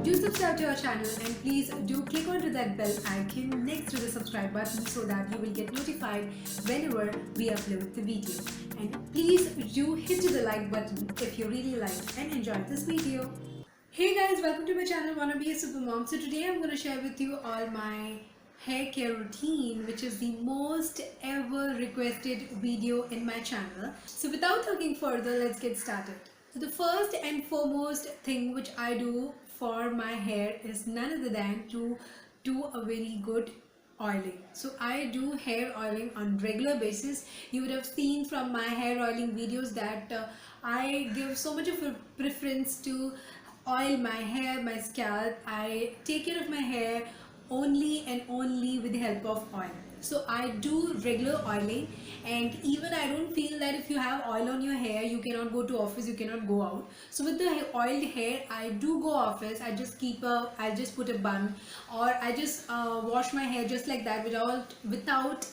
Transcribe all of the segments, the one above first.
do subscribe to our channel and please do click onto that bell icon next to the subscribe button so that you will get notified whenever we upload the video. And please do hit the like button if you really liked and enjoyed this video. Hey guys, welcome to my channel Wanna Be a Super Mom. So today I'm going to share with you all my hair care routine, which is the most ever requested video in my channel. So without talking further, let's get started. So the first and foremost thing which I do for my hair is none other than to do a very good oiling. So I do hair oiling on regular basis. You would have seen from my hair oiling videos that I give so much of a preference to oil my hair, my scalp. I take care of my hair only and only with the help of oil. So I do regular oiling, and even I don't feel that if you have oil on your hair you cannot go to office, you cannot go out. So with the oiled hair I do go office. I just put a bun, or I just wash my hair just like that without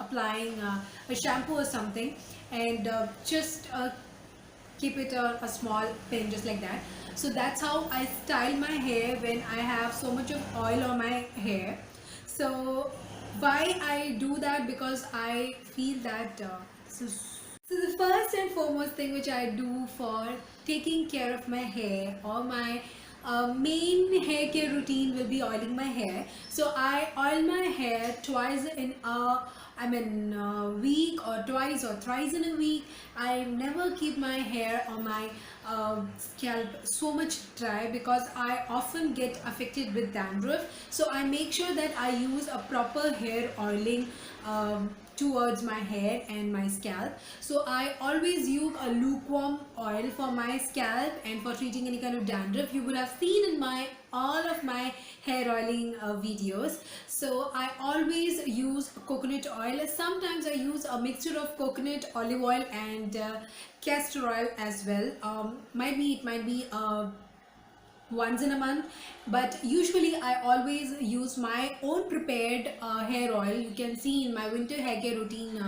applying a shampoo or something, and just keep it a small pin just like that. So that's how I style my hair when I have so much of oil on my hair. So why I do that? Because I feel that so the first and foremost thing which I do for taking care of my hair, or my main hair care routine will be oiling my hair. So I oil my hair twice in a week, or twice or thrice in a week. I never keep my hair or my scalp so much dry because I often get affected with dandruff. So I make sure that I use a proper hair oiling towards my hair and my scalp. So I always use a lukewarm oil for my scalp and for treating any kind of dandruff. You would have seen in all of my hair oiling videos. So I always use coconut oil. Sometimes I use a mixture of coconut, olive oil and castor oil as well. It might be once in a month, but usually I always use my own prepared hair oil. You can see in my winter hair care routine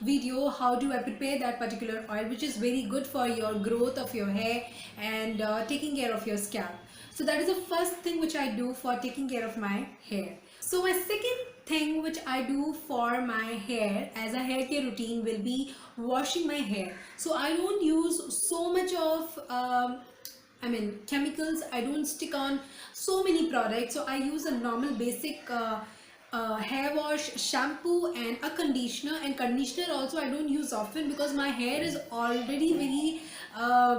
video how do I prepare that particular oil, which is very good for your growth of your hair and taking care of your scalp. So that is the first thing which I do for taking care of my hair. So my second thing which I do for my hair as a hair care routine will be washing my hair. So I don't use so much of chemicals. I don't stick on so many products. So I use a normal basic hair wash, shampoo and a conditioner. And conditioner also I don't use often because my hair is already very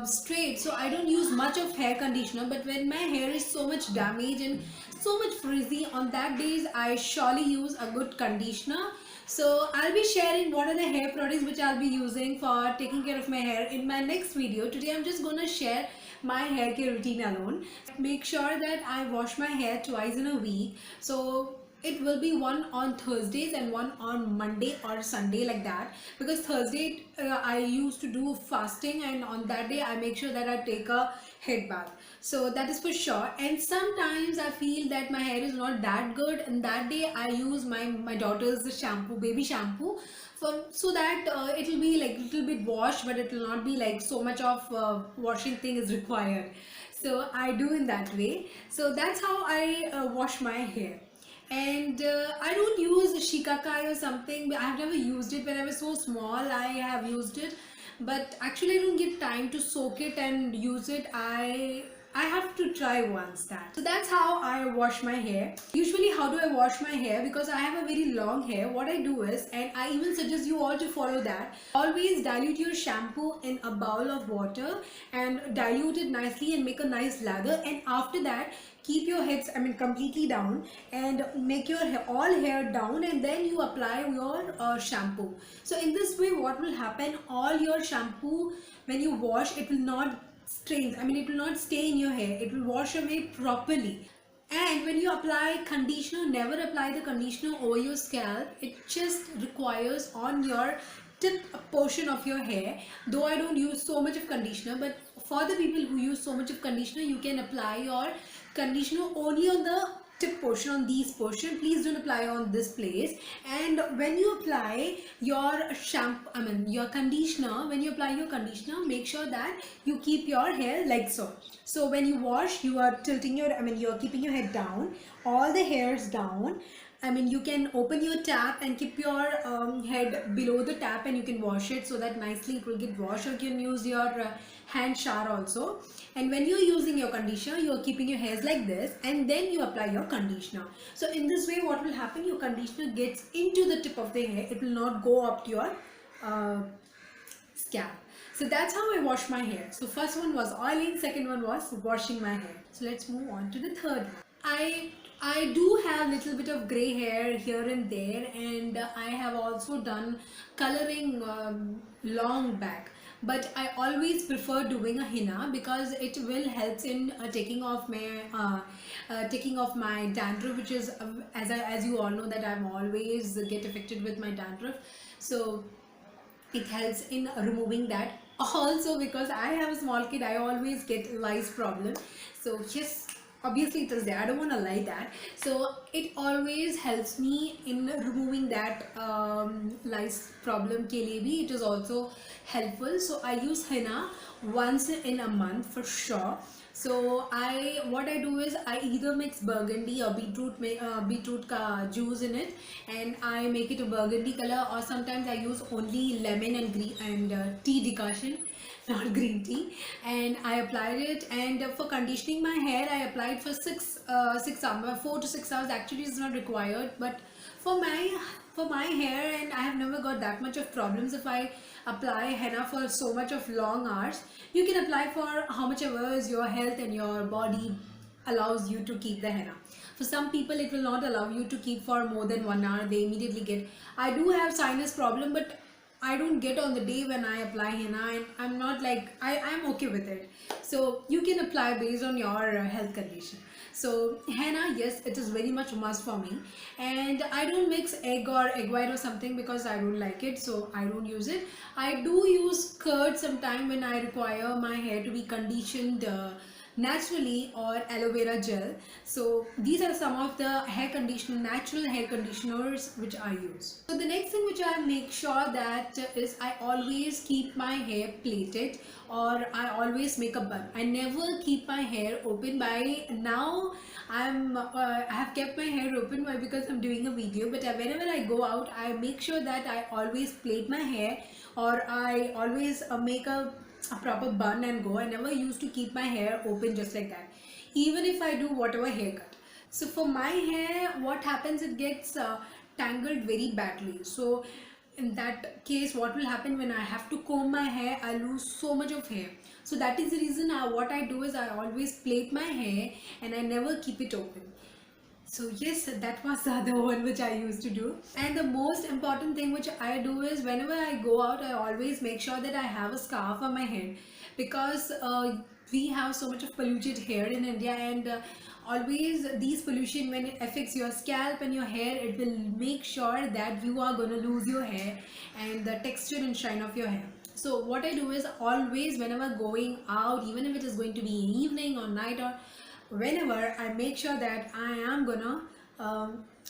straight, so I don't use much of hair conditioner. But when my hair is so much damaged and so much frizzy, on that days I surely use a good conditioner. So I'll be sharing what are the hair products which I'll be using for taking care of my hair in my next video. Today I'm just gonna share my hair care routine alone. Make sure that I wash my hair twice in a week. So it will be one on Thursdays and one on Monday or Sunday, like that, because Thursday I used to do fasting, and on that day I make sure that I take a head bath. So that is for sure. And sometimes I feel that my hair is not that good, and that day I use my daughter's shampoo, baby shampoo, so that it will be like little bit washed, but it will not be like so much of washing thing is required. So I do in that way. So that's how I wash my hair. And I don't use shikakai or something. I have never used it. When I was so small I have used it, but actually I don't get time to soak it and use it. I have to try once that. So that's how I wash my hair. Usually how do I wash my hair? Because I have a very long hair, what I do is, and I even suggest you all to follow that, always dilute your shampoo in a bowl of water and dilute it nicely and make a nice lather. And after that keep your heads completely down and make your all hair down, and then you apply your shampoo. So in this way what will happen, all your shampoo when you wash, it will not it will not stay in your hair, it will wash away properly. And when you apply conditioner, never apply the conditioner over your scalp. It just requires on your tip portion of your hair. Though I don't use so much of conditioner, but for the people who use so much of conditioner, you can apply your conditioner only on the tip portion, on these portion, please don't apply on this place. And when you apply your shampoo, I mean your conditioner, when you apply your conditioner, make sure that you keep your hair like so. So when you wash, you are tilting your, I mean you are keeping your head down, all the hairs down. I mean you can open your tap and keep your head below the tap, and you can wash it so that nicely it will get washed. Or you can use your hand shower also. And when you're using your conditioner, you're keeping your hairs like this, and then you apply your conditioner. So in this way, what will happen, your conditioner gets into the tip of the hair, it will not go up to your uh, scalp. So that's how I wash my hair. So first one was oiling, second one was washing my hair. So let's move on to the third one. I do have little bit of gray hair here and there, and I have also done coloring long back, but I always prefer doing a henna because it will help in taking off my dandruff, which is as you all know that I'm always get affected with my dandruff. So it helps in removing that. Also because I have a small kid, I always get lice problem. So yes, obviously it is there, I don't want to lie that. So it always helps me in removing that lice problem ke liye bhi it is also helpful. So I use henna once in a month for sure. So what I do is I either mix burgundy or beetroot ka juice in it, and I make it a burgundy color, or sometimes I use only lemon and green and tea decoction, not green tea, and I applied it. And for conditioning my hair, I applied for 6 hours, 4 to 6 hours. Actually, it's not required, but for my hair, and I have never got that much of problems if I apply henna for so much of long hours. You can apply for how much hours your health and your body allows you to keep the henna. For some people it will not allow you to keep for more than 1 hour, they immediately get. I do have sinus problem, but I don't get on the day when I apply henna, and I'm not like, I'm okay with it. So you can apply based on your health condition. So henna, yes, it is very much a must for me. And I don't mix egg or egg white or something because I don't like it, so I don't use it. I do use curd sometime when I require my hair to be conditioned naturally, or aloe vera gel. So these are some of the natural hair conditioners which I use. So the next thing which I make sure that is I always keep my hair plaited, or I always make a bun. I never keep my hair open. By now I have kept my hair open because I'm doing a video, but whenever I go out, I make sure that I always plait my hair, or I always make a proper bun and go. I never used to keep my hair open just like that, even if I do whatever haircut. So for my hair, what happens, it gets tangled very badly. So in that case, what will happen, when I have to comb my hair, I lose so much of hair. So that is the reason what I do is I always plait my hair and I never keep it open. So yes, that was the other one which I used to do. And the most important thing which I do is whenever I go out, I always make sure that I have a scarf on my head, because we have so much of polluted hair in India, and always these pollution, when it affects your scalp and your hair, it will make sure that you are going to lose your hair and the texture and shine of your hair. So what I do is always whenever going out, even if it is going to be evening or night or whenever, I make sure that I am gonna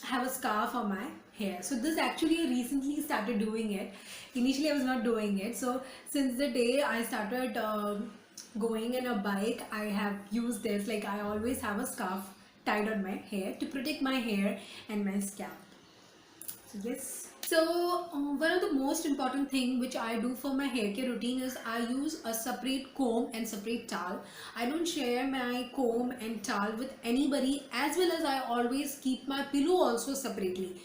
have a scarf on my hair. So this actually I recently started doing it. Initially I was not doing it. So since the day I started going in a bike, I have used this. Like I always have a scarf tied on my hair to protect my hair and my scalp. So yes. So one of the most important thing which I do for my hair care routine is I use a separate comb and separate towel. I don't share my comb and towel with anybody, as well as I always keep my pillow also separately.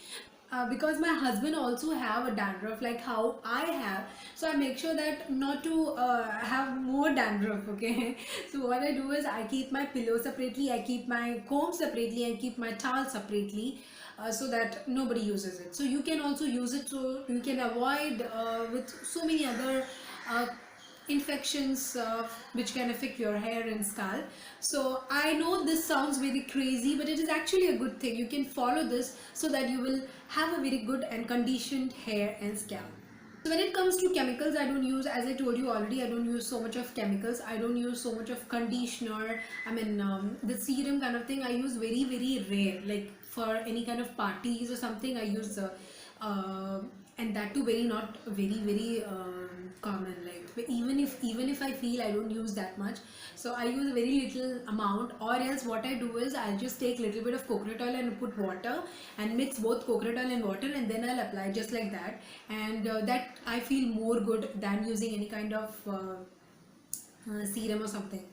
Because my husband also have a dandruff like how I have, so I make sure that not to have more dandruff. Okay. So what I do is I keep my pillow separately, I keep my comb separately, I keep my towel separately, so that nobody uses it. So you can also use it, so you can avoid with so many other infections which can affect your hair and scalp. So I know this sounds very crazy, but it is actually a good thing. You can follow this so that you will have a very good and conditioned hair and scalp. So when it comes to chemicals, I don't use, as I told you already, I don't use so much of chemicals. I don't use so much of conditioner. I mean, the serum kind of thing I use very rare. Like for any kind of parties or something, I use, uh, and that too very not very common. Like even if I feel, I don't use that much. So I use a very little amount, or else what I do is I'll just take little bit of coconut oil and put water and mix both coconut oil and water, and then I'll apply just like that. And that I feel more good than using any kind of serum or something,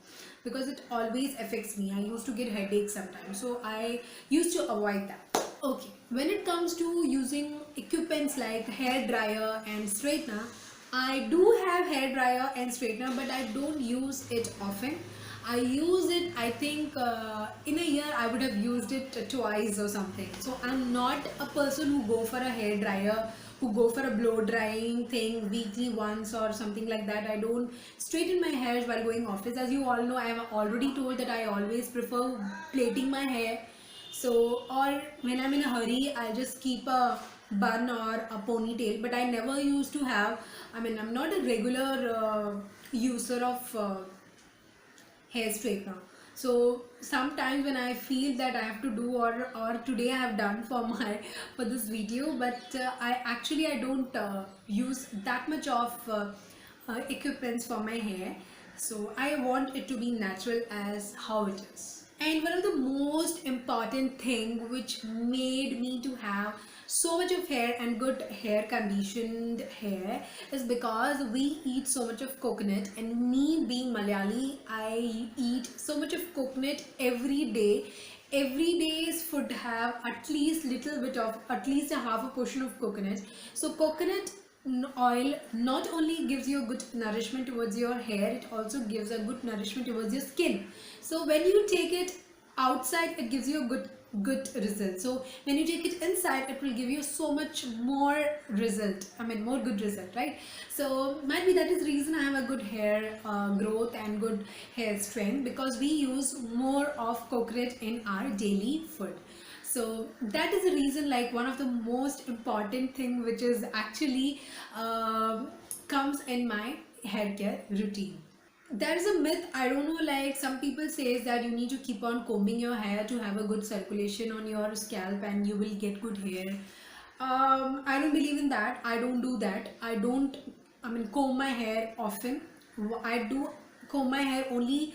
because it always affects me. I used to get headaches sometimes, so I used to avoid that. Okay, when it comes to using equipments like hair dryer and straightener, I do have hair dryer and straightener, but I don't use it often. I use it, I think, in a year I would have used it twice or something. So I'm not a person who go for a hair dryer, who go for a blow drying thing weekly once or something like that. I don't straighten my hair while going office. As you all know, I have already told that I always prefer plaiting my hair. So, or when I'm in a hurry, I'll just keep a bun or a ponytail. But I never used to have, I mean, I'm not a regular user of hair straightener. So sometimes when I feel that I have to do, or today I have done for my for this video, but I don't use that much of equipments for my hair. So I want it to be natural as how it is. And one of the most important thing which made me to have so much of hair and good hair conditioned hair is because we eat so much of coconut, and me being Malayali, I eat so much of coconut every day. Every day's food have at least little bit of, at least a half a portion of coconut. So coconut oil not only gives you a good nourishment towards your hair, it also gives a good nourishment towards your skin. So when you take it outside, it gives you a good result. So when you take it inside, it will give you so much more result, I mean more good result, right? So might be that is the reason I have a good hair growth and good hair strength, because we use more of coconut in our daily food. So that is the reason, like one of the most important thing which is actually comes in my hair care routine. There is a myth, I don't know, like some people says that you need to keep on combing your hair to have a good circulation on your scalp and you will get good hair. I don't believe in that. I don't do that. I don't, I mean, comb my hair often. I do comb my hair only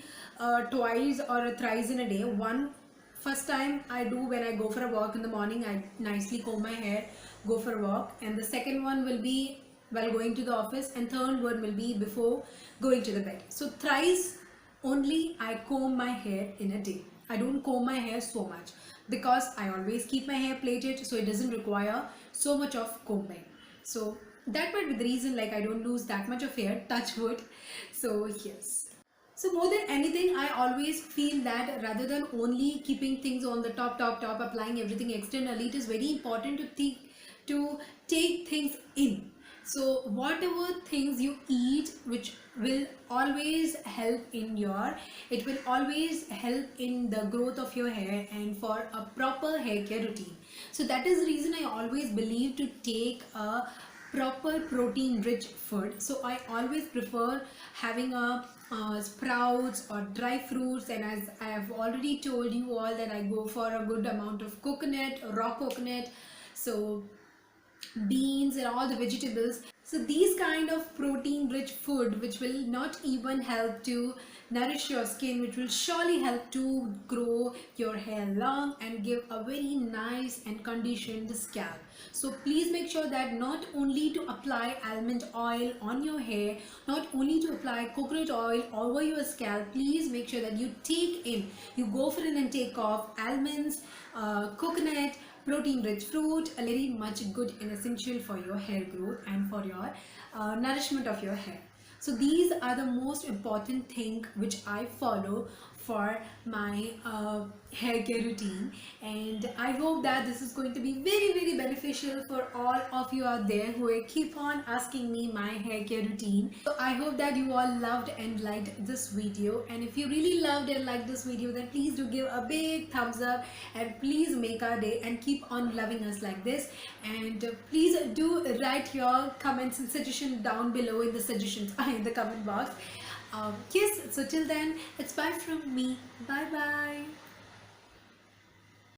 twice or thrice in a day. One first time I do when I go for a walk in the morning, I nicely comb my hair, go for a walk, and the second one will be while going to the office, and third one will be before going to the bed. So thrice only I comb my hair in a day. I don't comb my hair so much because I always keep my hair plaited, so it doesn't require so much of combing. So that might be the reason, like I don't lose that much of hair, touch wood. So yes. So more than anything, I always feel that rather than only keeping things on the top, applying everything externally, it is very important to take things in. So whatever things you eat, which will always help in your, it will always help in the growth of your hair and for a proper hair care routine. So that is the reason I always believe to take a proper protein rich food. So I always prefer having a sprouts or dry fruits, and as I have already told you all that I go for a good amount of coconut, raw coconut, so beans and all the vegetables. So these kind of protein rich food which will not even help to nourish your skin, which will surely help to grow your hair long and give a very nice and conditioned scalp. So please make sure that not only to apply almond oil on your hair, not only to apply coconut oil over your scalp, please make sure that you take in, you go for an intake of almonds, coconut, protein rich fruit, a very much good and essential for your hair growth and for your nourishment of your hair. So these are the most important thing which I follow for my hair care routine, and I hope that this is going to be very beneficial for all of you out there who keep on asking me my hair care routine. So I hope that you all loved and liked this video, and if you really loved and liked this video, then please do give a big thumbs up and please make our day and keep on loving us like this. And please do write your comments and suggestions down below in the suggestions in the comment box. Yes, so till then, it's bye from me. Bye bye.